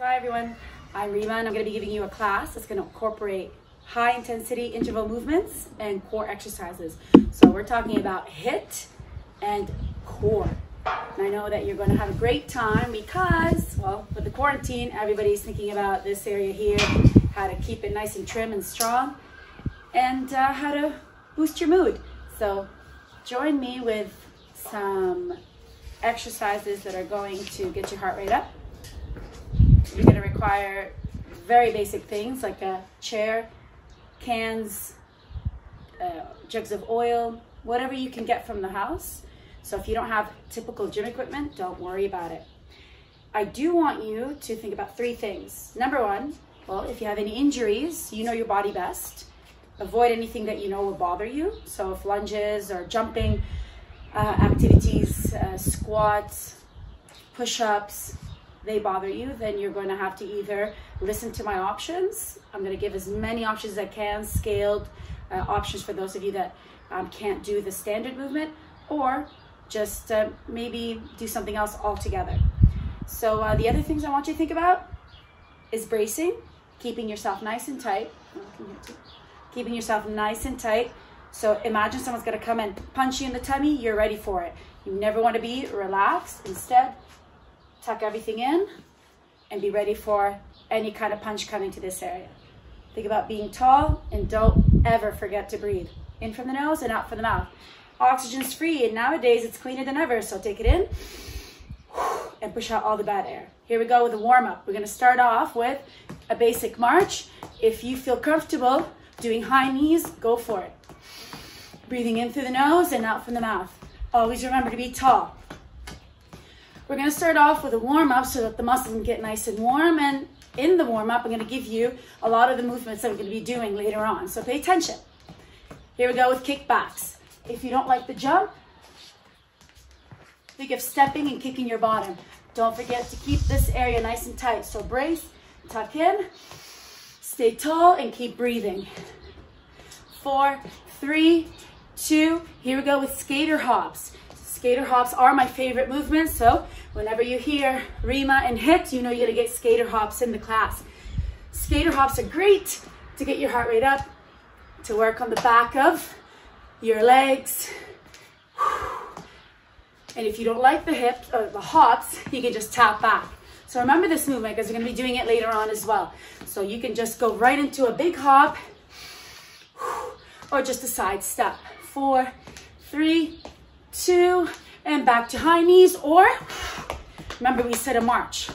Hi everyone, I'm Rima and I'm going to be giving you a class that's going to incorporate high intensity interval movements and core exercises. So we're talking about HIIT and core. And I know that you're going to have a great time because, well, with the quarantine, everybody's thinking about this area here, how to keep it nice and trim and strong, and how to boost your mood. So join me with some exercises that are going to get your heart rate up. You're going to require very basic things like a chair, cans, jugs of oil, whatever you can get from the house. So if you don't have typical gym equipment, don't worry about it. I do want you to think about three things. Number one, well, if you have any injuries, you know your body best. Avoid anything that you know will bother you. So if lunges or jumping activities, squats, push-ups, they bother you, then you're going to have to either listen to my options. I'm going to give as many options as I can, scaled options for those of you that can't do the standard movement, or just maybe do something else altogether. So the other things I want you to think about is bracing, keeping yourself nice and tight. Keeping yourself nice and tight. So imagine someone's going to come and punch you in the tummy, you're ready for it. You never want to be relaxed. Instead, tuck everything in and be ready for any kind of punch coming to this area. Think about being tall and don't ever forget to breathe. In from the nose and out from the mouth. Oxygen's free and nowadays it's cleaner than ever, so take it in and push out all the bad air. Here we go with a warm-up. We're going to start off with a basic march. If you feel comfortable doing high knees, go for it. Breathing in through the nose and out from the mouth. Always remember to be tall. We're going to start off with a warm-up so that the muscles can get nice and warm, and in the warm-up I'm going to give you a lot of the movements that we're going to be doing later on, so pay attention. Here we go with kickbacks. If you don't like the jump, think of stepping and kicking your bottom. Don't forget to keep this area nice and tight, so brace, tuck in, stay tall, and keep breathing. 4, 3, 2, here we go with skater hops. Skater hops are my favorite movements, so whenever you hear Rima and HIIT, you know you're gonna get skater hops in the class. Skater hops are great to get your heart rate up, to work on the back of your legs. And if you don't like the hips or the hops, you can just tap back. So remember this movement because we're gonna be doing it later on as well. So you can just go right into a big hop or just a side step. 4, 3, 2, and back to high knees, or remember we said a march.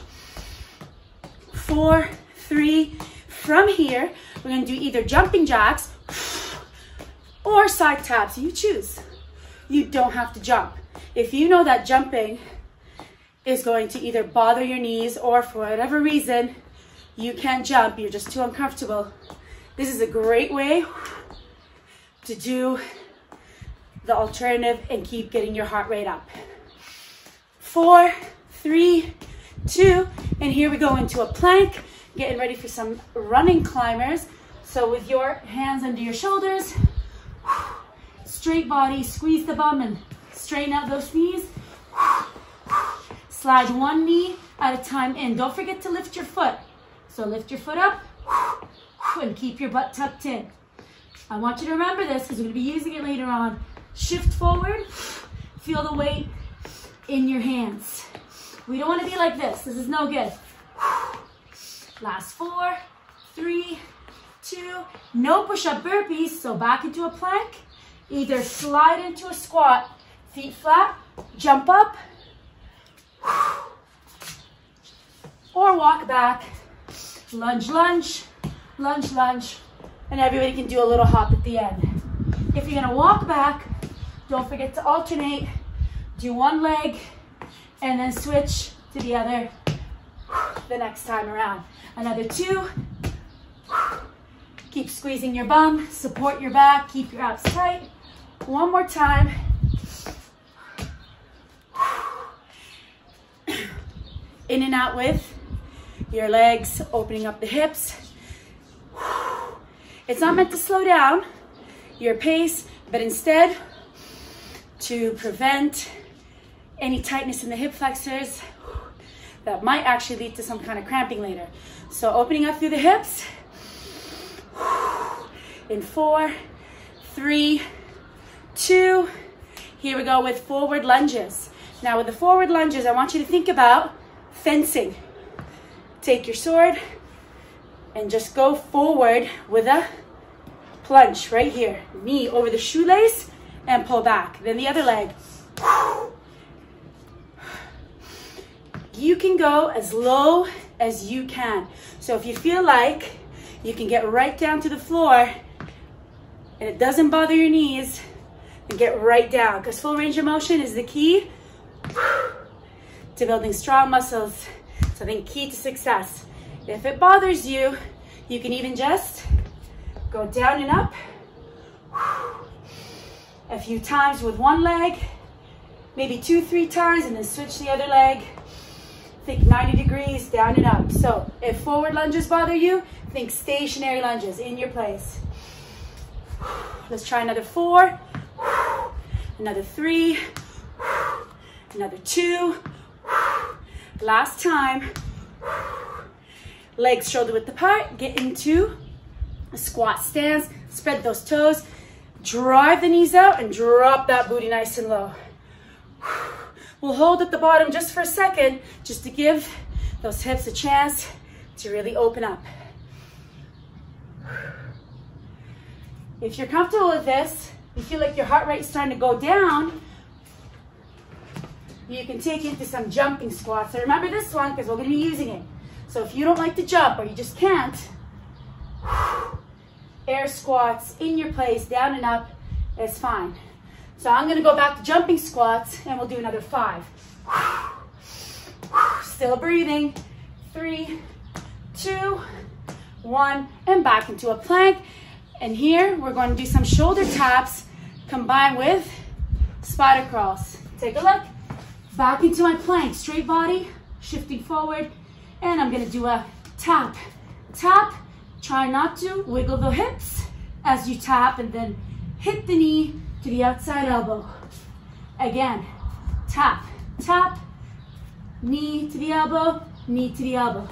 4, 3, from here, we're gonna do either jumping jacks or side taps, you choose. You don't have to jump. If you know that jumping is going to either bother your knees or for whatever reason, you can't jump, you're just too uncomfortable, this is a great way to do the alternative and keep getting your heart rate up. 4, 3, 2, and here we go into a plank, getting ready for some running climbers. So with your hands under your shoulders, straight body, squeeze the bum and straighten out those knees. Slide one knee at a time in. Don't forget to lift your foot. So lift your foot up and keep your butt tucked in. I want you to remember this because we're going to be using it later on. Shift forward, feel the weight in your hands. We don't want to be like this. This is no good. Last 4, 3, 2, no push-up burpees, so back into a plank. Either slide into a squat, feet flat, jump up, or walk back, lunge, lunge, lunge, lunge, and everybody can do a little hop at the end. If you're gonna walk back, don't forget to alternate. Do one leg and then switch to the other the next time around. Another 2. Keep squeezing your bum, support your back, keep your abs tight. One more time. In and out with your legs, opening up the hips. It's not meant to slow down your pace, but instead to prevent any tightness in the hip flexors, that might actually lead to some kind of cramping later. So opening up through the hips. In 4, 3, 2. Here we go with forward lunges. Now with the forward lunges, I want you to think about fencing. Take your sword and just go forward with a plunge right here. Knee over the shoelace and pull back. Then the other leg. You can go as low as you can. So if you feel like you can get right down to the floor and it doesn't bother your knees, then get right down, because full range of motion is the key to building strong muscles. So I think key to success. If it bothers you, you can even just go down and up a few times with one leg, maybe 2-3 times, and then switch the other leg. Think 90 degrees, down and up. So if forward lunges bother you, think stationary lunges in your place. Let's try another 4, another 3, another 2. Last time. Legs shoulder width apart. Get into a squat stance. Spread those toes. Drive the knees out and drop that booty nice and low. We'll hold at the bottom just for a second, just to give those hips a chance to really open up. If you're comfortable with this, you feel like your heart rate is starting to go down, you can take it into some jumping squats. So remember this one, because we're going to be using it. So if you don't like to jump or you just can't, air squats in your place, down and up, is fine. So I'm going to go back to jumping squats and we'll do another 5. Still breathing. 3, 2, 1, and back into a plank. And here we're going to do some shoulder taps combined with spider crawls. Take a look. Back into my plank, straight body, shifting forward, and I'm going to do a tap. Tap. Try not to wiggle the hips as you tap, and then hit the knee to the outside elbow. Again, tap, tap, knee to the elbow, knee to the elbow.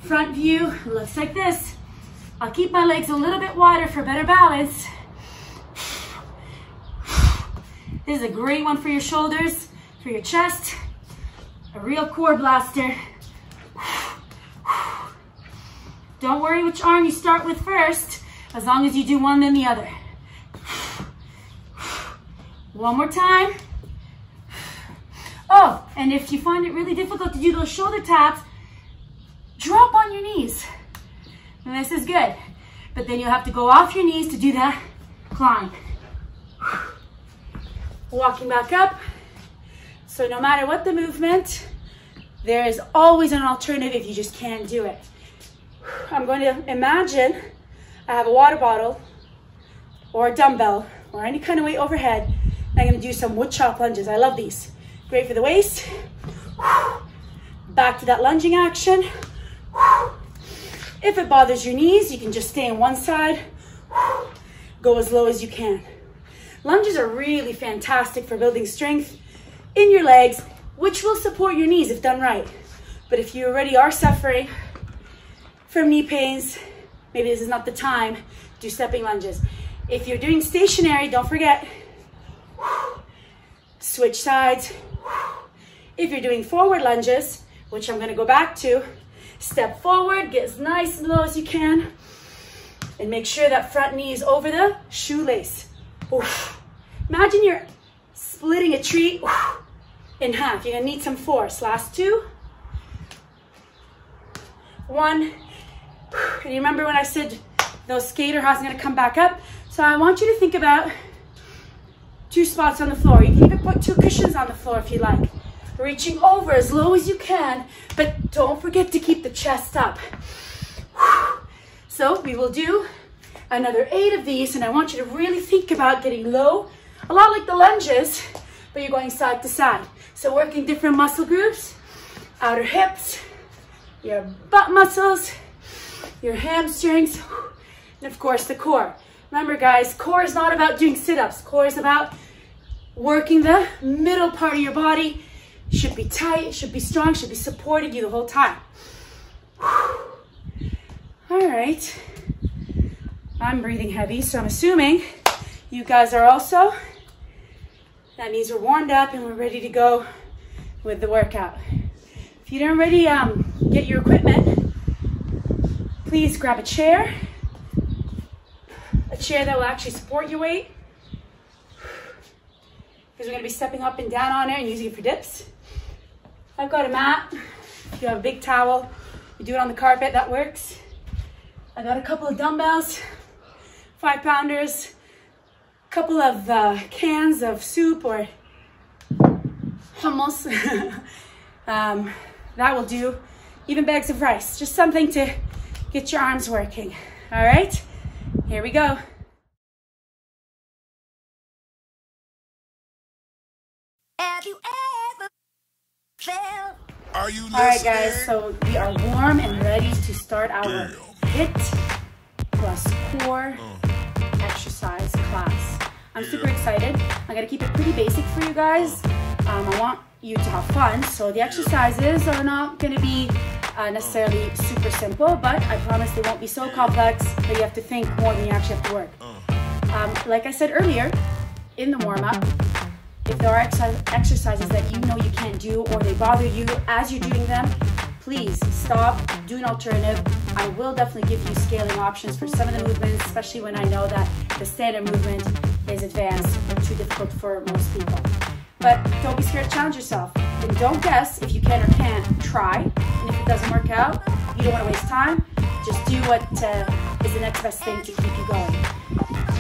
Front view looks like this. I'll keep my legs a little bit wider for better balance. This is a great one for your shoulders, for your chest, a real core blaster. Don't worry which arm you start with first, as long as you do one then the other. One more time. Oh, and if you find it really difficult to do those shoulder taps, drop on your knees. And this is good. But then you'll have to go off your knees to do the climb. Walking back up. So no matter what the movement, there is always an alternative if you just can't do it. I'm going to imagine I have a water bottle or a dumbbell or any kind of weight overhead, and I'm going to do some wood chop lunges. I love these. Great for the waist. Back to that lunging action. If it bothers your knees, you can just stay on one side. Go as low as you can. Lunges are really fantastic for building strength in your legs, which will support your knees if done right. But if you already are suffering from knee pains, maybe this is not the time, do stepping lunges. If you're doing stationary, don't forget, switch sides. If you're doing forward lunges, which I'm gonna go back to, step forward, get as nice and low as you can, and make sure that front knee is over the shoelace. Oof. Imagine you're splitting a tree in half. You're gonna need some force. Last 2. 1. And you remember when I said those skater hops are gonna come back up? So I want you to think about 2 spots on the floor. You can even put 2 cushions on the floor if you like. Reaching over as low as you can, but don't forget to keep the chest up. So we will do another 8 of these, and I want you to really think about getting low, a lot like the lunges, but you're going side to side. So working different muscle groups, outer hips, your butt muscles, your hamstrings, and of course the core. Remember guys, core is not about doing sit-ups. Core is about working the middle part of your body, should be tight, should be strong, should be supporting you the whole time. All right. I'm breathing heavy, so I'm assuming you guys are also. That means we're warmed up and we're ready to go with the workout. If you didn't already get your equipment, please grab a chair that will actually support your weight, because we're going to be stepping up and down on it and using it for dips. I've got a mat. If you have a big towel, you do it on the carpet, that works. I got a couple of dumbbells, 5-pounders, a couple of cans of soup or hummus. That will do. Even bags of rice, just something to get your arms working. All right, here we go. Have you ever felt? Are you listening? All right, guys, so we are warm and ready to start our HIIT plus core exercise class. I'm super excited. I'm gonna keep it pretty basic for you guys. I want you to have fun, so the exercises are not gonna be necessarily super simple, but I promise they won't be so complex that you have to think more than you actually have to work. Like I said earlier, in the warm-up, if there are exercises that you know you can't do or they bother you as you're doing them, please stop, do an alternative. I will definitely give you scaling options for some of the movements, especially when I know that the standard movement is advanced or too difficult for most people. But don't be scared to challenge yourself. And don't guess if you can or can't. Try. And if it doesn't work out, you don't want to waste time. Just do what is the next best thing to keep you going.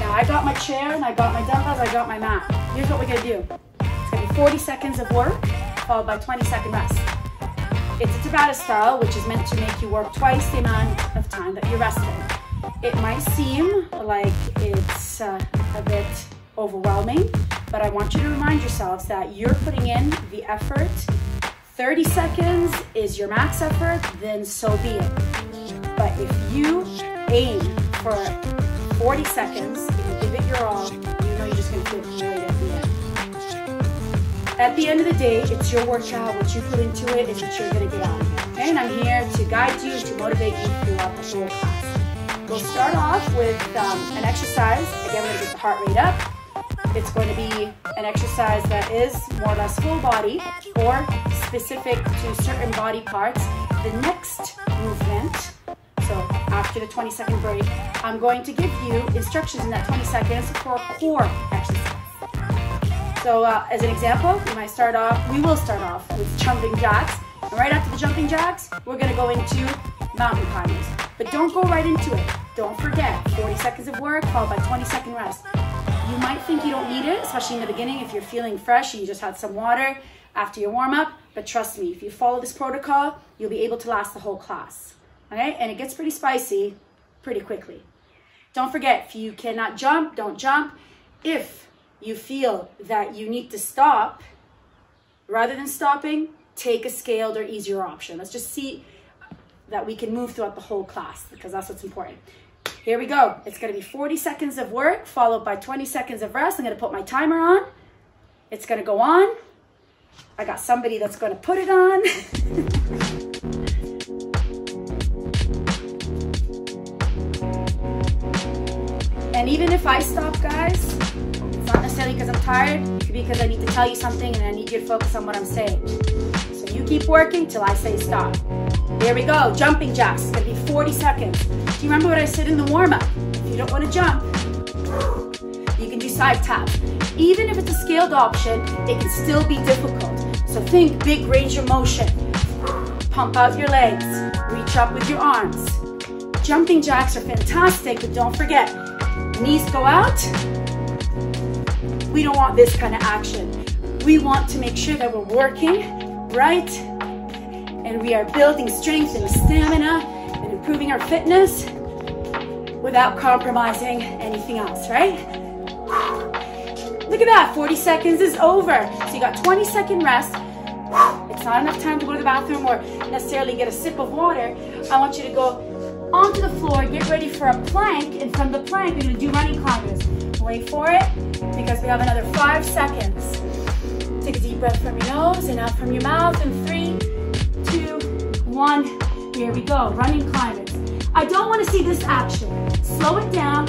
Now, I got my chair and I got my dumbbells, I got my mat. Here's what we're gonna do. It's gonna be 40 seconds of work, followed by 20-second rest. It's a Tabata style, which is meant to make you work twice the amount of time that you're resting. It might seem like it's a bit overwhelming, but I want you to remind yourselves that you're putting in the effort. 30 seconds is your max effort, then so be it. But if you aim for 40 seconds, if you give it your all, you know you're just going to feel great at the end. At the end of the day, it's your workout. What you put into it is what you're going to get out of it. Okay? And I'm here to guide you, to motivate you throughout the whole class. We'll start off with an exercise. Again, we're going to get the heart rate up. It's going to be an exercise that is more or less full body or specific to certain body parts. The next movement, so after the 20-second break, I'm going to give you instructions in that 20 seconds for a core exercise. So as an example, we will start off with jumping jacks. And right after the jumping jacks, we're going to go into mountain climbers. But don't go right into it. Don't forget, 40 seconds of work followed by 20-second rest. You might think you don't need it, especially in the beginning if you're feeling fresh and you just had some water after your warm-up. But trust me, if you follow this protocol, you'll be able to last the whole class. Okay? And it gets pretty spicy pretty quickly. Don't forget, if you cannot jump, don't jump. If you feel that you need to stop, rather than stopping, take a scaled or easier option. Let's just see that we can move throughout the whole class, because that's what's important. Here we go. It's going to be 40 seconds of work followed by 20 seconds of rest. I'm going to put my timer on. It's going to go on. I got somebody that's going to put it on. And even if I stop, guys, it's not necessarily because I'm tired. It could be because I need to tell you something and I need you to focus on what I'm saying. So you keep working till I say stop. Here we go. Jumping jacks. It's going to be 40 seconds. Do you remember what I said in the warm-up? If you don't want to jump, you can do side taps. Even if it's a scaled option, it can still be difficult. So think big range of motion. Pump out your legs. Reach up with your arms. Jumping jacks are fantastic, but don't forget, knees go out. We don't want this kind of action. We want to make sure that we're working right, and we are building strength and stamina and improving our fitness without compromising anything else, right? Look at that, 40 seconds is over. So you got 20-second rest. It's not enough time to go to the bathroom or necessarily get a sip of water. I want you to go onto the floor, get ready for a plank, and from the plank, we're gonna do running climbers. Wait for it, because we have another 5 seconds. Take a deep deep breath from your nose and out from your mouth in 3, 2, 1. Here we go, running climbers. I don't want to see this action. Slow it down,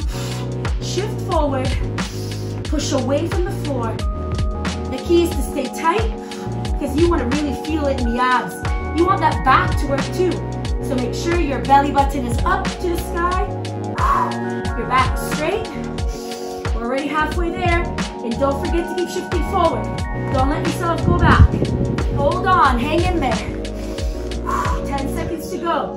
shift forward, push away from the floor. The key is to stay tight because you want to really feel it in the abs. You want that back to work too. So make sure your belly button is up to the sky. Your back is straight. We're already halfway there. And don't forget to keep shifting forward. Don't let yourself go back. Hold on, hang in there. 10 seconds to go.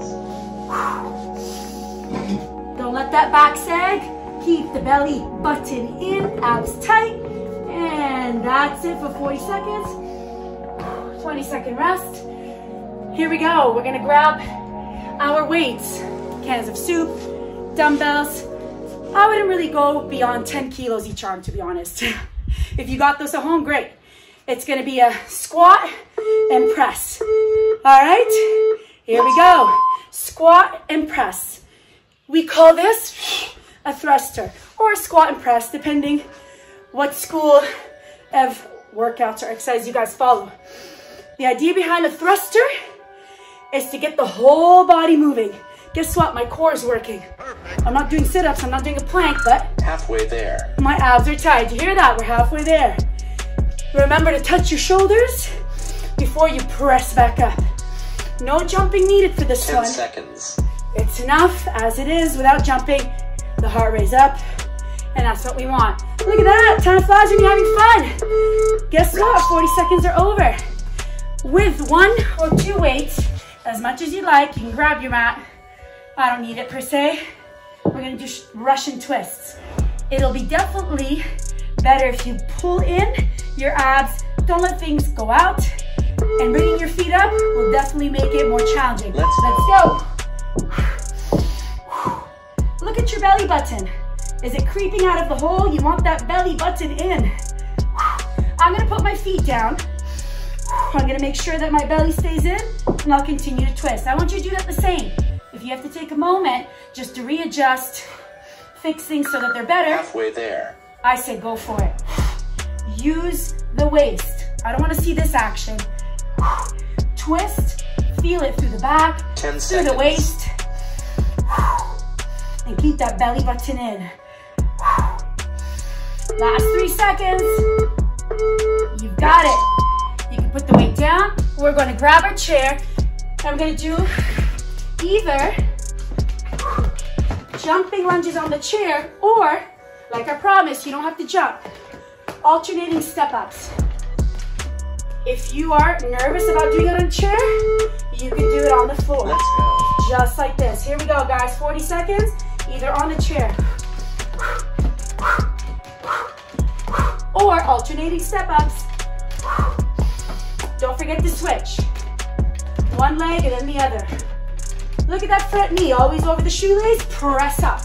Don't let that back sag. Keep the belly button in, abs tight. And that's it for 40 seconds. 20-second rest. Here we go. We're gonna grab our weights. Cans of soup, dumbbells. I wouldn't really go beyond 10 kilos each arm, to be honest. If you got those at home, great. It's gonna be a squat and press. All right, here we go. Squat and press. We call this a thruster or a squat and press, depending what school of workouts or exercise you guys follow. The idea behind a thruster is to get the whole body moving. Guess what? My core is working. I'm not doing sit-ups, I'm not doing a plank, but halfway there. My abs are tight. You hear that? We're halfway there. Remember to touch your shoulders before you press back up. No jumping needed for this 10 one. 10 seconds. It's enough as it is without jumping. The heart rate's up, and that's what we want. Look at that, time flies when you're having fun. Guess what, 40 seconds are over. With 1 or 2 weights, as much as you like, you can grab your mat. I don't need it per se. We're gonna do Russian twists. It'll be definitely better if you pull in your abs, don't let things go out, and bringing your feet up will definitely make it more challenging. Let's go. Look at your belly button. Is it creeping out of the hole? You want that belly button in. I'm gonna put my feet down. I'm gonna make sure that my belly stays in, and I'll continue to twist. I want you to do that the same. If you have to take a moment just to readjust, fix things so that they're better, halfway there. I say go for it. Use the waist. I don't want to see this action. Twist, feel it through the back, 10 through seconds. the waist, and keep that belly button in. Last 3 seconds. You've got it. You can put the weight down. We're going to grab our chair. I'm going to do either jumping lunges on the chair or, like I promised, you don't have to jump, alternating step-ups. If you are nervous about doing it on a chair, you can do it on the floor. Let's go. Just like this. Here we go, guys. 40 seconds, either on the chair or alternating step-ups. Don't forget to switch. One leg and then the other. Look at that front knee, always over the shoelace, press up.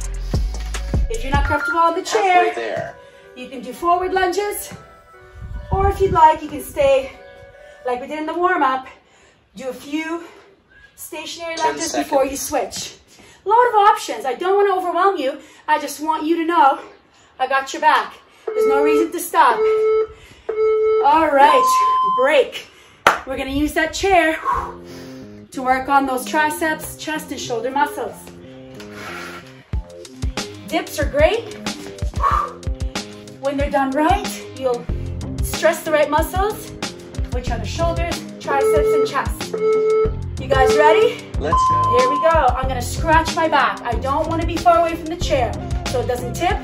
If you're not comfortable on the chair, halfway there. You can do forward lunges, or if you'd like, you can stay like we did in the warm-up, do a few stationary 10 lunges seconds. before you switch. A lot of options. I don't want to overwhelm you. I just want you to know I got your back. There's no reason to stop. All right, break. We're gonna use that chair to work on those triceps, chest, and shoulder muscles. Dips are great. When they're done right, you'll stress the right muscles, which are the shoulders, triceps, and chest. You guys ready? Let's go. Here we go. I'm gonna scratch my back. I don't wanna be far away from the chair so it doesn't tip,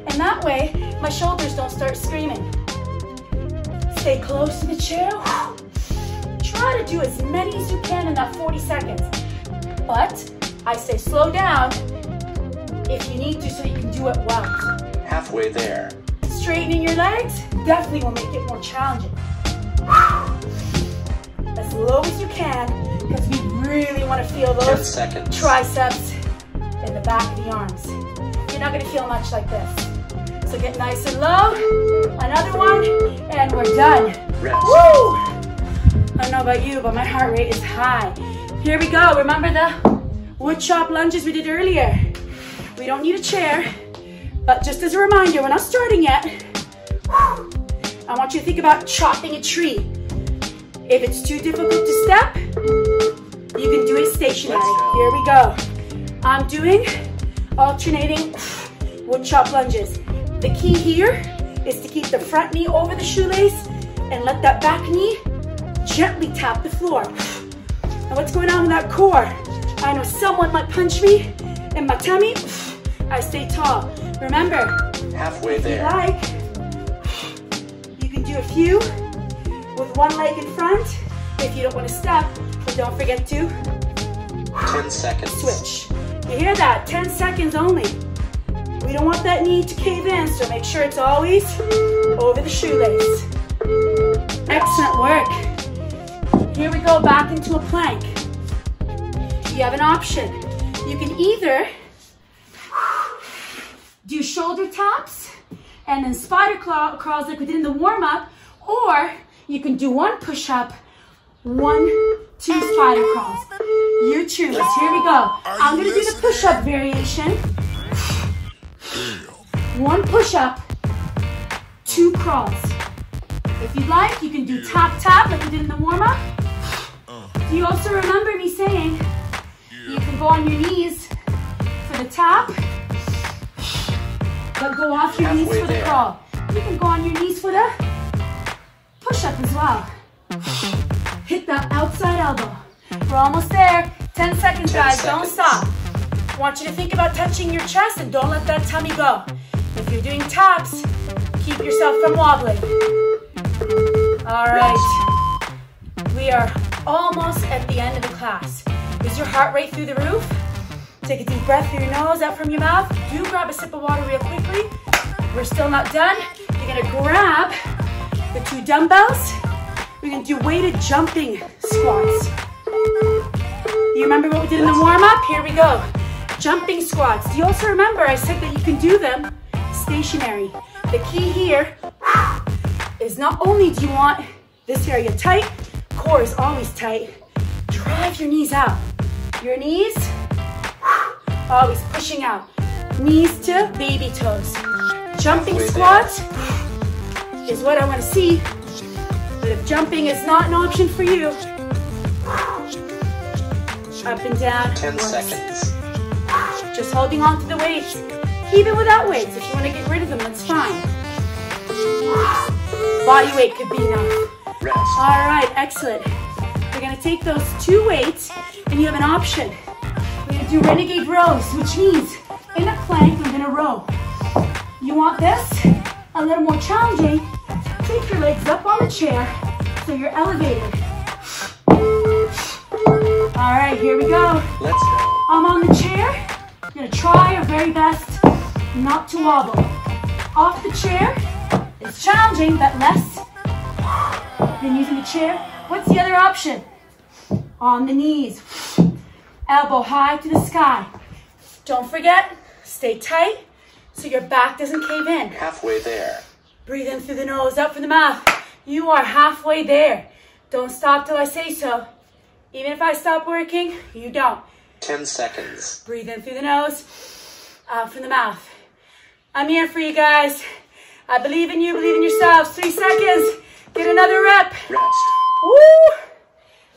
and that way my shoulders don't start screaming. Stay close to the chair. Try to do as many as you can in that 40 seconds. But I say slow down if you need to so you can do it well. Halfway there. Straightening your legs definitely will make it more challenging. As low as you can, because we really want to feel 10 those seconds. triceps in the back of the arms. You're not going to feel much like this. So get nice and low. Another one, and we're done. Rest. Woo! I don't know about you, but my heart rate is high. Here we go. Remember the wood chop lunges we did earlier? We don't need a chair, but just as a reminder, we're not starting yet. I I want you to think about chopping a tree. If it's too difficult to step, you can do it stationary. Here we go. I'm doing alternating wood chop lunges. The key here is to keep the front knee over the shoelace and let that back knee gently tap the floor. And what's going on with that core? I know someone might punch me in my tummy. I stay tall. Remember, Halfway if you there. like, you can do a few with one leg in front if you don't want to step, but don't forget to 10 seconds. switch. You hear that? 10 seconds only. We don't want that knee to cave in, so make sure it's always over the shoelace. Excellent work. Here we go, back into a plank. You have an option. You can either do shoulder taps and then spider crawls like we did in the warm-up, or you can do one push-up, 1, 2 spider crawls. You choose. Here we go. I'm gonna do the push-up variation. 1 push-up, 2 crawls. If you'd like, you can do tap like we did in the warm-up. Do you also remember me saying you can go on your knees for the tap, but go off your knees for the crawl. You can go on your knees for the push-up as well. Hit that outside elbow. We're almost there. 10 seconds, guys. Don't stop. I want you to think about touching your chest and don't let that tummy go. If you're doing taps, keep yourself from wobbling. All right. We are almost at the end of the class. Is your heart rate through the roof? Take a deep breath through your nose, out from your mouth. Do grab a sip of water real quickly. We're still not done. You're gonna grab the 2 dumbbells. We're gonna do weighted jumping squats. You remember what we did in the warm-up? Here we go. Jumping squats. Do you also remember I said that you can do them stationary? The key here is not only do you want this area tight, core is always tight, drive your knees out. Your knees, always pushing out. Knees to baby toes. Jumping squats is what I want to see. But if jumping is not an option for you, up and down. 10 works. seconds. Just holding on to the weights. Even without weights, if you want to get rid of them, that's fine. Body weight could be enough. Rest. All right, excellent. We're gonna take those 2 weights and you have an option. We're gonna do renegade rows, which means in a plank, we're gonna row. You want this a little more challenging, take your legs up on the chair so you're elevated. All right, here we go. Let's go. I'm on the chair. I'm gonna try our very best not to wobble. Off the chair, it's challenging, but less than using the chair. What's the other option? On the knees. Elbow high to the sky. Don't forget, stay tight so your back doesn't cave in. Halfway there. Breathe in through the nose, out from the mouth. You are halfway there. Don't stop till I say so. Even if I stop working, you don't. 10 seconds. Breathe in through the nose, out from the mouth. I'm here for you guys. I believe in you, believe in yourselves. 3 seconds. Get another rep. Rest. Woo!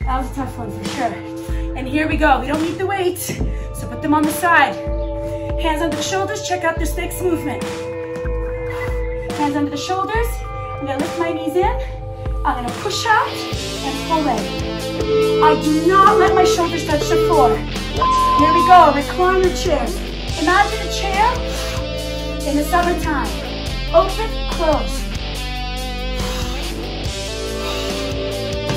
That was a tough one for sure. And here we go. We don't need the weights, so put them on the side. Hands under the shoulders. Check out this next movement. Hands under the shoulders. I'm gonna lift my knees in. I'm gonna push out and pull in. I do not let my shoulders touch the floor. Here we go. Recline your chair. Imagine a chair in the summertime. Open, close.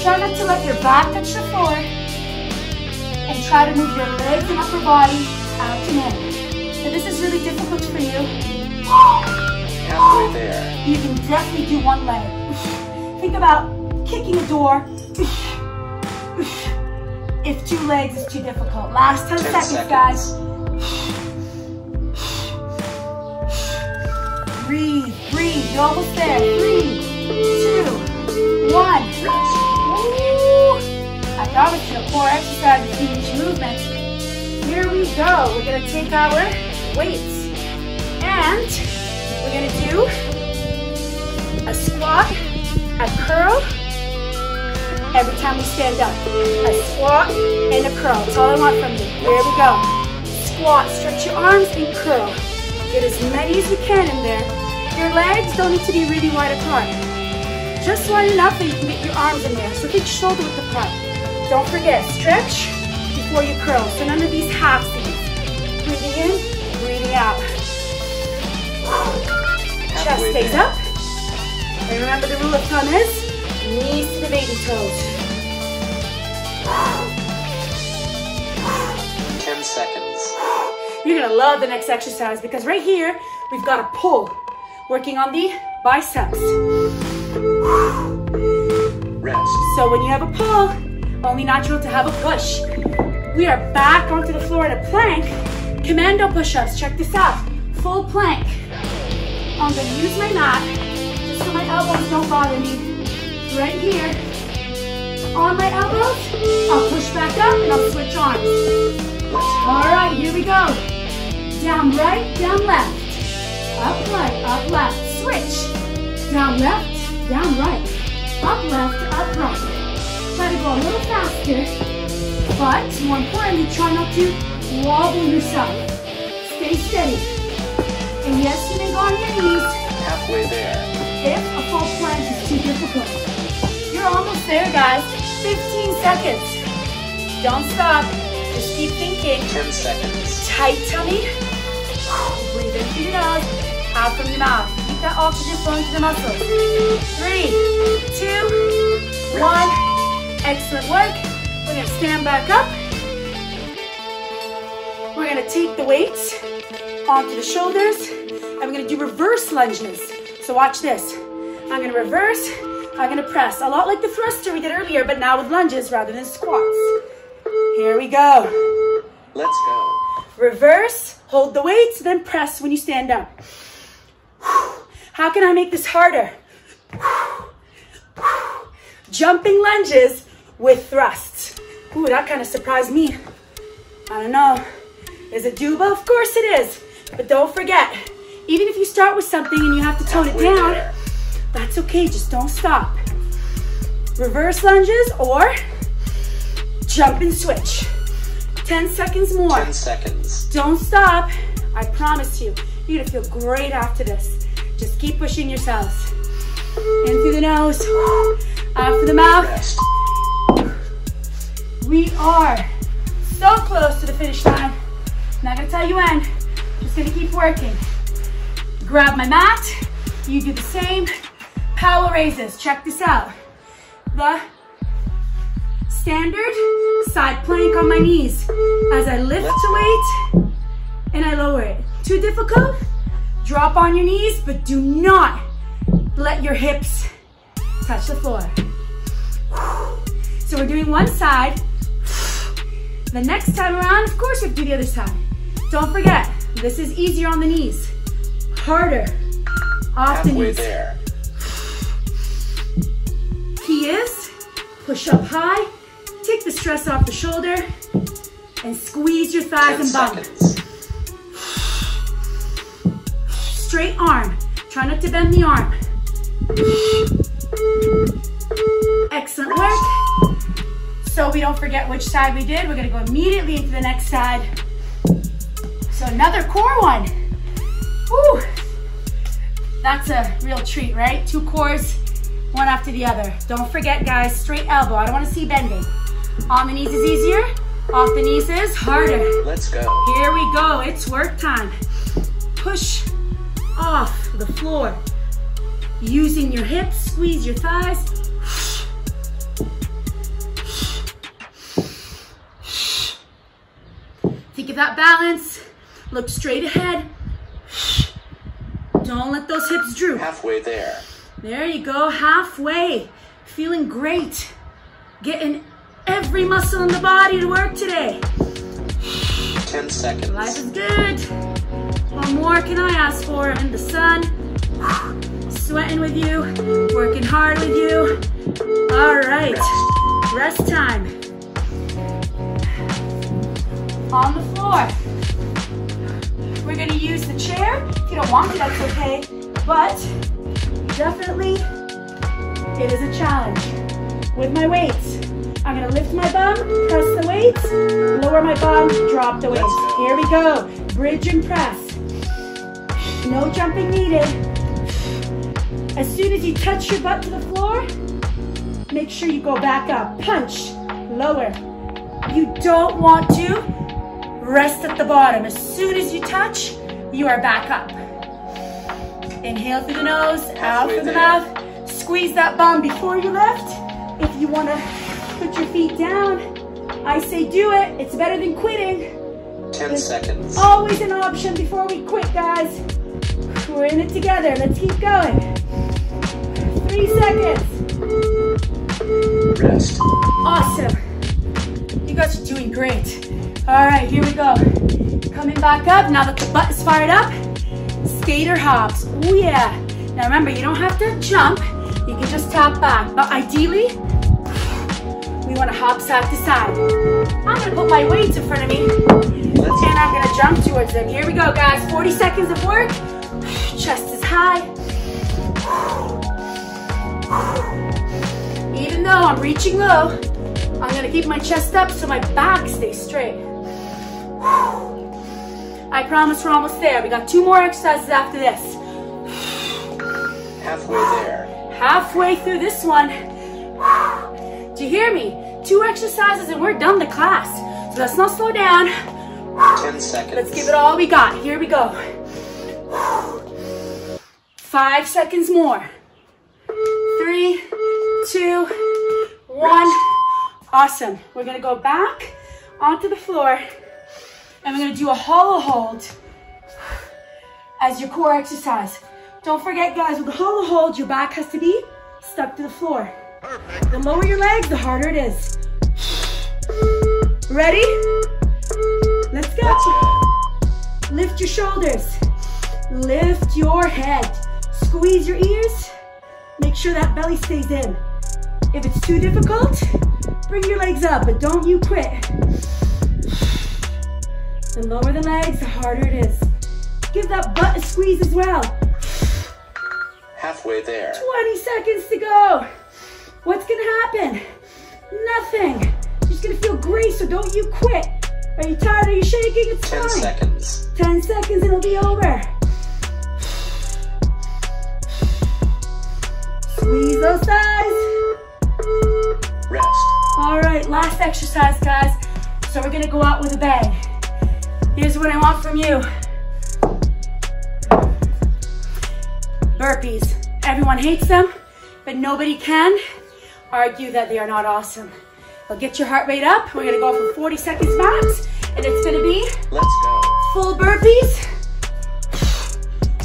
Try not to let your back touch the floor and try to move your legs and upper body out and in. If this is really difficult for you, Halfway there. you can definitely do one leg. Think about kicking a door if 2 legs is too difficult. Last 10 seconds, guys. Breathe, breathe. You're almost there. 3, 2, 1. Rest. Woo! I promise you a core exercise between each movement. Here we go. We're gonna take our weights and we're gonna do a squat A curl every time we stand up. A squat and a curl. That's all I want from you. There we go. Squat, stretch your arms and curl. Get as many as you can in there. Your legs don't need to be really wide apart. Just wide enough that you can get your arms in there. So think shoulder width apart. Don't forget, stretch before you curl. So none of these halfsies. Breathing in, breathing out. Chest stays up. And remember the rule of thumb is knees to the baby toes. 10 seconds. You're gonna love the next exercise because right here, we've got a pull. Working on the biceps. Rest. So when you have a pull, only natural to have a push. We are back onto the floor in a plank. Commando push-ups, check this out. Full plank. I'm gonna use my mat, just so my elbows don't bother me. Right here. On my elbows, I'll push back up and I'll switch arms. All right, here we go. Down right, down left. Up right, up left. Switch. Down left, down right. Up left, up right. Try to go a little faster, but more importantly, try not to wobble yourself. Stay steady. And yes, you may go on your knees. Halfway there. If a full plank is too difficult. You're almost there, guys. 15 seconds. Don't stop. Just keep thinking. 10 seconds. Tight tummy. Breathe in through your nose, out from your mouth. Keep that oxygen flowing to the muscles. 3, 2, 1. Excellent work. We're gonna stand back up. We're gonna take the weights onto the shoulders, and we're gonna do reverse lunges. So watch this. I'm gonna reverse, I'm gonna press. A lot like the thruster we did earlier, but now with lunges rather than squats. Here we go. Let's go. Reverse, hold the weights, then press when you stand up. How can I make this harder? Jumping lunges with thrusts. Ooh, that kind of surprised me. I don't know. Is it doable? Of course it is. But don't forget, even if you start with something and you have to tone it down, that's okay, just don't stop. Reverse lunges or jump and switch. 10 seconds more. 10 seconds. Don't stop. I promise you, you're gonna feel great after this. Just keep pushing yourselves. In through the nose, out through the mouth. Rest. We are so close to the finish line. Not gonna tell you when, just gonna keep working. Grab my mat, you do the same. Power raises, check this out. The standard side plank on my knees as I lift the weight and I lower it. Too difficult? Drop on your knees, but do not let your hips touch the floor. So we're doing one side. The next time around, of course, we have to do the other side. Don't forget, this is easier on the knees. Harder off the knees. There. Key is push up high, take the stress off the shoulder, and squeeze your thighs and bum. Straight arm. Try not to bend the arm. Excellent work. So we don't forget which side we did. We're gonna go immediately into the next side. So another core one. Woo! That's a real treat, right? 2 cores, one after the other. Don't forget, guys, straight elbow. I don't wanna see bending. On the knees is easier. Off the knees is harder. Let's go. Here we go, it's work time. Push off the floor. Using your hips, squeeze your thighs. Think of that balance. Look straight ahead. Don't let those hips droop. Halfway there. There you go, halfway. Feeling great. Getting every muscle in the body to work today. 10 seconds. Life is good. What more can I ask for? In the sun, sweating with you, working hard with you. All right, rest time. On the floor. We're gonna use the chair. If you don't want to, that's okay. But definitely It is a challenge. With my weights, I'm gonna lift my bum, press the weights, lower my bum, drop the weights. Here we go. Bridge and press. No jumping needed. As soon as you touch your butt to the floor, make sure you go back up. Punch, lower. You don't want to rest at the bottom. As soon as you touch, you are back up. Inhale through the nose, out through the mouth. Squeeze that bum before you lift. If you want to put your feet down, I say do it. It's better than quitting. 10 seconds. Always an option before we quit, guys. We're in it together. Let's keep going. 3 seconds. Rest. Awesome. You guys are doing great. All right, here we go. Coming back up. Now that the butt is fired up, skater hops. Oh yeah. Now remember, you don't have to jump. You can just tap back. But ideally, we want to hop side to side. I'm going to put my weights in front of me. And I'm going to jump towards them. Here we go, guys. 40 seconds of work. Chest is high. Even though I'm reaching low, I'm going to keep my chest up so my back stays straight. I promise we're almost there. We got 2 more exercises after this. Halfway there. Halfway through this one. Do you hear me? 2 exercises and we're done the class. So let's not slow down. 10 seconds. Let's give it all we got. Here we go. 5 seconds more. 3, 2, 1. Awesome. We're going to go back onto the floor and we're going to do a hollow hold as your core exercise. Don't forget, guys, with the hollow hold, your back has to be stuck to the floor. The lower your legs, the harder it is. Ready? Let's go. Lift your shoulders. Lift your head. Squeeze your ears. Make sure that belly stays in. If it's too difficult, bring your legs up, but don't you quit. The lower the legs, the harder it is. Give that butt a squeeze as well. Halfway there. 20 seconds to go. What's gonna happen? Nothing. You're just gonna feel great, so don't you quit. Are you tired? Are you shaking? It's 10 fine. seconds. 10 seconds and it'll be over. Squeeze those thighs. Rest. All right, last exercise, guys. So we're gonna go out with a bang. Here's what I want from you. Burpees. Everyone hates them, but nobody can argue that they are not awesome. They'll get your heart rate up. We're gonna go for 40 seconds max, and it's gonna be Let's go. full burpees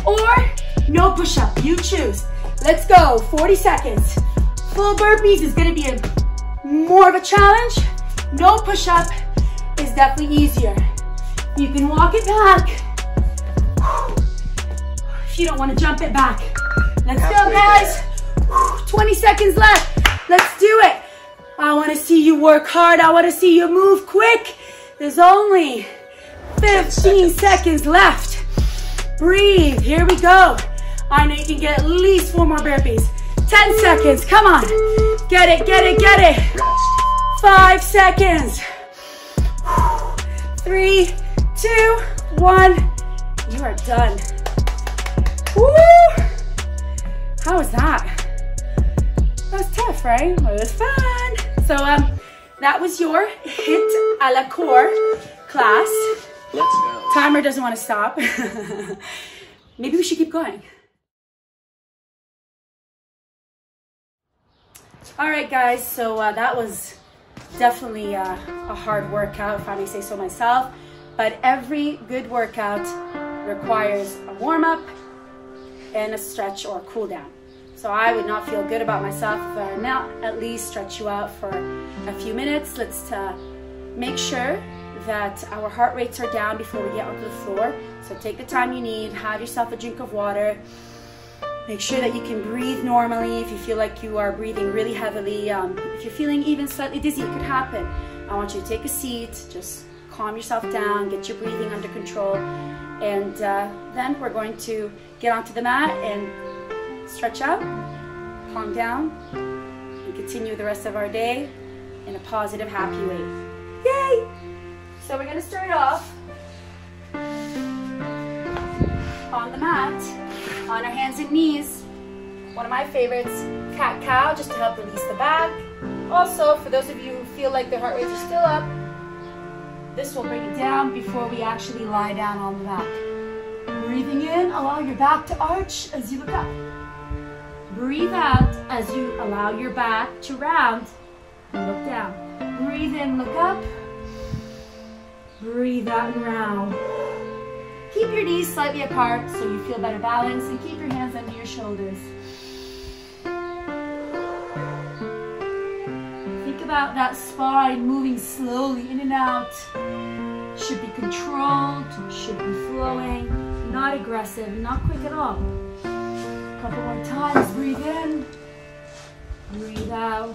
or no push-up. You choose. Let's go. 40 seconds. Full burpees is gonna be more of a challenge. No push-up is definitely easier. You can walk it back if you don't want to jump it back. Let's go, guys. 20 seconds left. Let's do it. I want to see you work hard. I want to see you move quick. There's only 15 seconds left. Breathe. Here we go. I know you can get at least 4 more burpees. 10 seconds. Come on. Get it, get it, get it. Rest. 5 seconds. 3, 2, 1. You are done. Woo! How was that? That was tough, right? It was fun. So that was your HIIT à la core class. Let's go. Timer doesn't want to stop. Maybe we should keep going. All right, guys, so that was definitely a hard workout, if I may say so myself, but every good workout requires a warm-up and a stretch or a cool down. So I would not feel good about myself if I not at least stretch you out for a few minutes. Let's make sure that our heart rates are down before we get onto the floor. So take the time you need, have yourself a drink of water. Make sure that you can breathe normally. If you feel like you are breathing really heavily, if you're feeling even slightly dizzy, it could happen. I want you to take a seat, just calm yourself down, get your breathing under control, and then we're going to get onto the mat and stretch out, calm down and continue the rest of our day in a positive, happy way. Yay! So we're gonna start off on the mat, on our hands and knees. One of my favorites, cat-cow, just to help release the back. Also, for those of you who feel like their heart rates are still up, this will bring it down before we actually lie down on the back. Breathing in, allow your back to arch as you look up. Breathe out as you allow your back to round and look down. Breathe in, look up. Breathe out and round. Keep your knees slightly apart so you feel better balance, and keep your hands under your shoulders. Think about that spine moving slowly in and out. Should be controlled, should be flowing, not aggressive, not quick at all. A couple more times, breathe in, breathe out.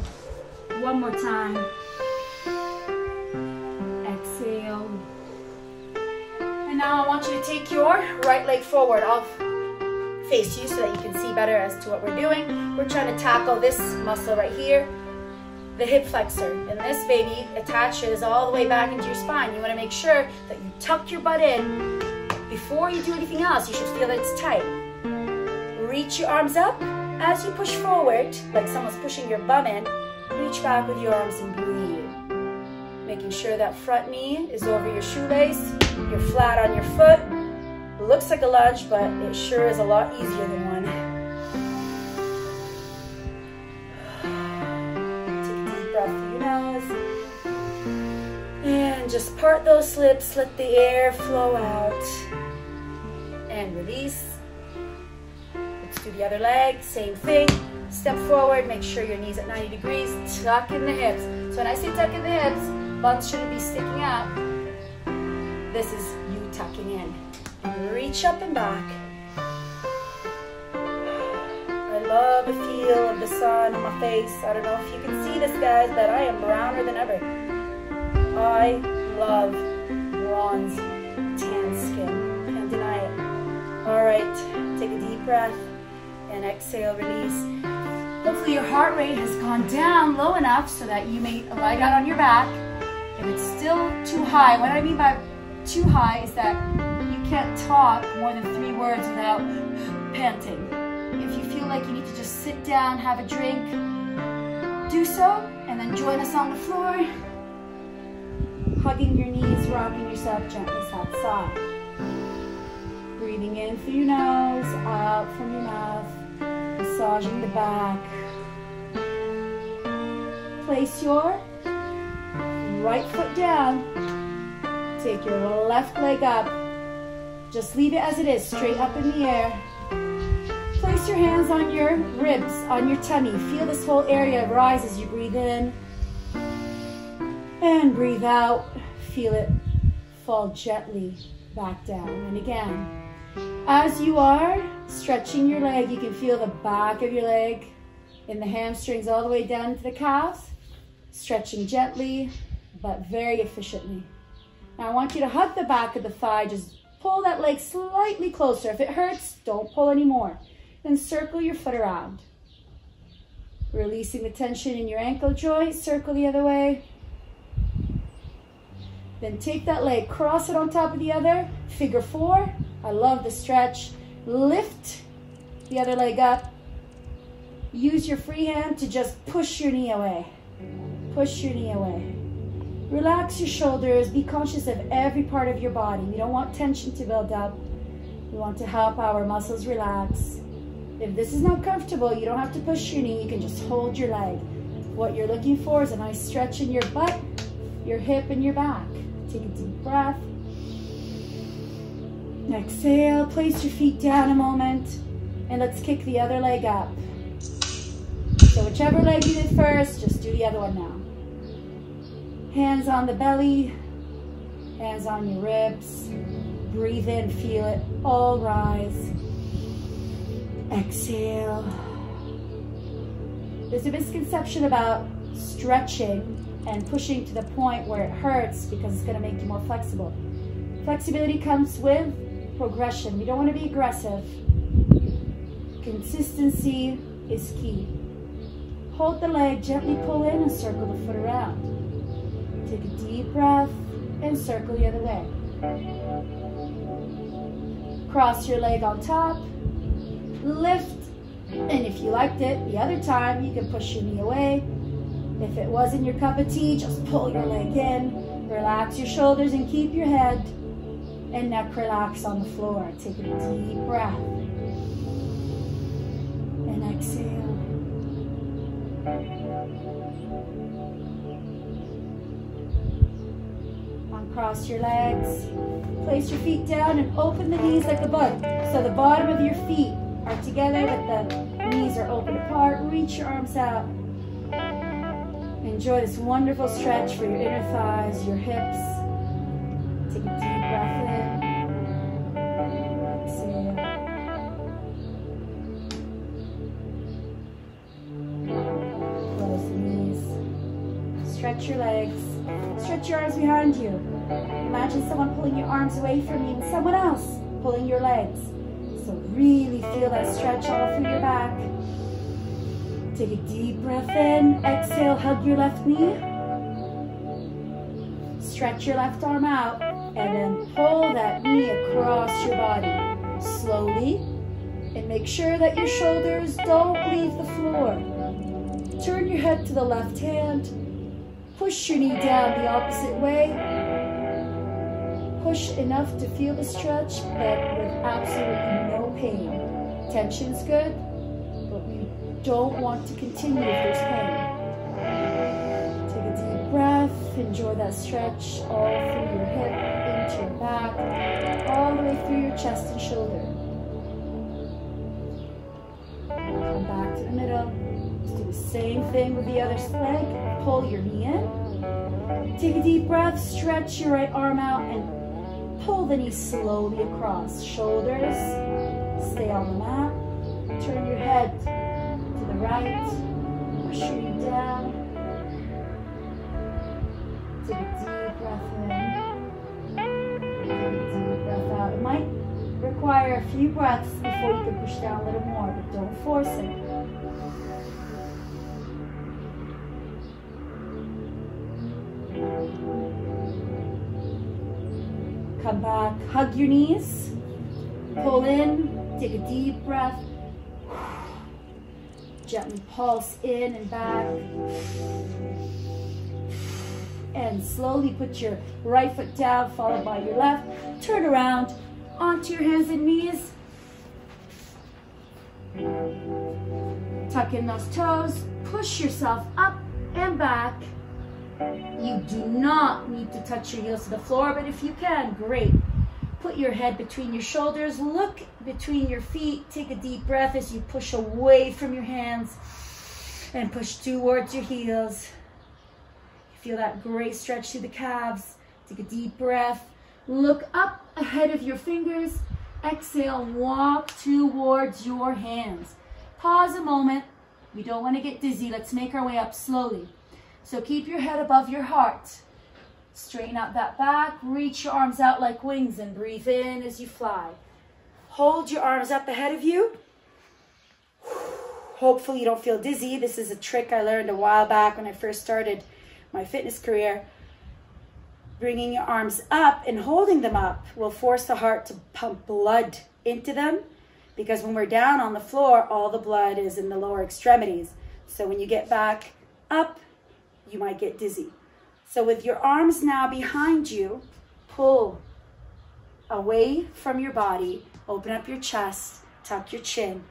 One more time. Exhale. And now I want you to take your right leg forward. I'll face you so that you can see better as to what we're doing. We're trying to tackle this muscle right here, the hip flexor. And this baby attaches all the way back into your spine. You want to make sure that you tuck your butt in. Before you do anything else, you should feel that it's tight. Reach your arms up as you push forward, like someone's pushing your bum in. Reach back with your arms and breathe. Making sure that front knee is over your shoelace. You're flat on your foot. It looks like a lunge, but it sure is a lot easier than one. Take a deep breath through your nose. And just part those lips, let the air flow out. And release. Let's do the other leg, same thing. Step forward, make sure your knees at 90 degrees, tuck in the hips. So when I say tuck in the hips, buns shouldn't be sticking out. This is you tucking in. And reach up and back. I love the feel of the sun on my face. I don't know if you can see this, guys, but I am browner than ever. I love bronze, tan skin. Can't deny it. All right, take a deep breath and exhale, release. Hopefully your heart rate has gone down low enough so that you may lie down on your back. If it's still too high, what I mean by too high is that you can't talk more than 3 words without panting. If you feel like you need to just sit down, have a drink, do so, and then join us on the floor. Hugging your knees, rocking yourself gently side to side. Breathing in through your nose, out from your mouth. Massaging the back. Place your right foot down. Take your left leg up. Just leave it as it is, straight up in the air. Place your hands on your ribs, on your tummy. Feel this whole area rise as you breathe in. And breathe out. Feel it fall gently back down. And again, as you are stretching your leg, you can feel the back of your leg and the hamstrings all the way down to the calves. Stretching gently, but very efficiently. Now I want you to hug the back of the thigh. Just pull that leg slightly closer. If it hurts, don't pull anymore. Then circle your foot around. Releasing the tension in your ankle joint. Circle the other way. Then take that leg, cross it on top of the other. Figure 4. I love the stretch. Lift the other leg up. Use your free hand to just push your knee away. Push your knee away. Relax your shoulders. Be conscious of every part of your body. We don't want tension to build up. We want to help our muscles relax. If this is not comfortable, you don't have to push your knee. You can just hold your leg. What you're looking for is a nice stretch in your butt, your hip, and your back. Take a deep breath. Exhale. Place your feet down a moment. And let's kick the other leg up. So whichever leg you did first, just do the other one now. Hands on the belly. Hands on your ribs. Breathe in, feel it all rise. Exhale. There's a misconception about stretching and pushing to the point where it hurts because it's going to make you more flexible. Flexibility comes with progression. We don't want to be aggressive. Consistency is key. Hold the leg, gently pull in and circle the foot around. Take a deep breath and circle the other way. Cross your leg on top, lift, and if you liked it the other time, you can push your knee away. If it wasn't your cup of tea, just pull your leg in, relax your shoulders and keep your head and neck relaxed on the floor. Take a deep breath and exhale. Uncross your legs, place your feet down and open the knees like a bud. So the bottom of your feet are together, but the knees are open apart. Reach your arms out. Enjoy this wonderful stretch for your inner thighs, your hips. Take a deep breath in. Exhale. Close the knees. Stretch your legs. Stretch your arms behind you. Imagine someone pulling your arms away from you and someone else pulling your legs. So really feel that stretch all through your back. Take a deep breath in. Exhale, hug your left knee. Stretch your left arm out and then pull that knee across your body slowly. And make sure that your shoulders don't leave the floor. Turn your head to the left hand. Push your knee down the opposite way. Push enough to feel the stretch, but with absolutely no pain. Tension's good, but we don't want to continue if there's pain. Take a deep breath. Enjoy that stretch all through your hip, into your back, all the way through your chest and shoulder. Come back to the middle. Let's do the same thing with the other leg. Pull your knee in. Take a deep breath. Stretch your right arm out and pull the knee slowly across. Shoulders stay on the mat. Turn your head to the right. Push your knee down. Take a deep breath in. Take a deep breath out. It might require a few breaths before you can push down a little more, but don't force it. Come back, hug your knees, pull in, take a deep breath, gently pulse in and back, and slowly put your right foot down, followed by your left. Turn around onto your hands and knees. Tuck in those toes, push yourself up and back. You do not need to touch your heels to the floor, but if you can, great. Put your head between your shoulders, look between your feet, take a deep breath as you push away from your hands and push towards your heels. Feel that great stretch through the calves. Take a deep breath, look up ahead of your fingers, exhale, walk towards your hands. Pause a moment, we don't want to get dizzy, let's make our way up slowly. So keep your head above your heart. Straighten out that back. Reach your arms out like wings and breathe in as you fly. Hold your arms up ahead of you. Hopefully you don't feel dizzy. This is a trick I learned a while back when I first started my fitness career. Bringing your arms up and holding them up will force the heart to pump blood into them, because when we're down on the floor, all the blood is in the lower extremities. So when you get back up, you might get dizzy. So with your arms now behind you, pull away from your body, open up your chest, tuck your chin.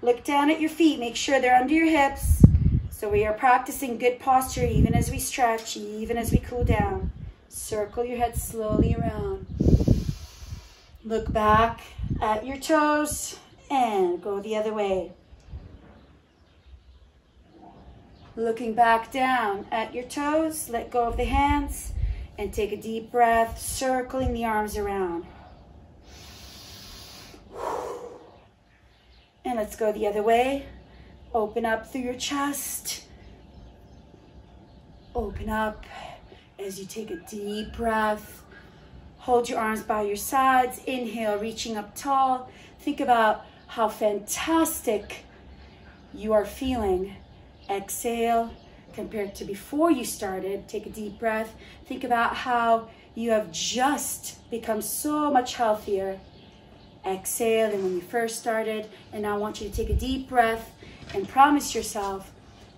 Look down at your feet, make sure they're under your hips. So we are practicing good posture even as we stretch, even as we cool down. Circle your head slowly around. Look back at your toes and go the other way. Looking back down at your toes, let go of the hands and take a deep breath, circling the arms around. And let's go the other way. Open up through your chest. Open up as you take a deep breath. Hold your arms by your sides. Inhale, reaching up tall. Think about how fantastic you are feeling exhale compared to before you started. Take a deep breath. Think about how you have just become so much healthier. Exhale than when you first started. And now I want you to take a deep breath and promise yourself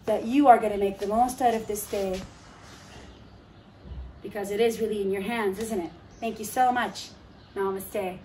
that you are going to make the most out of this day, because it is really in your hands, isn't it? Thank you so much. Namaste.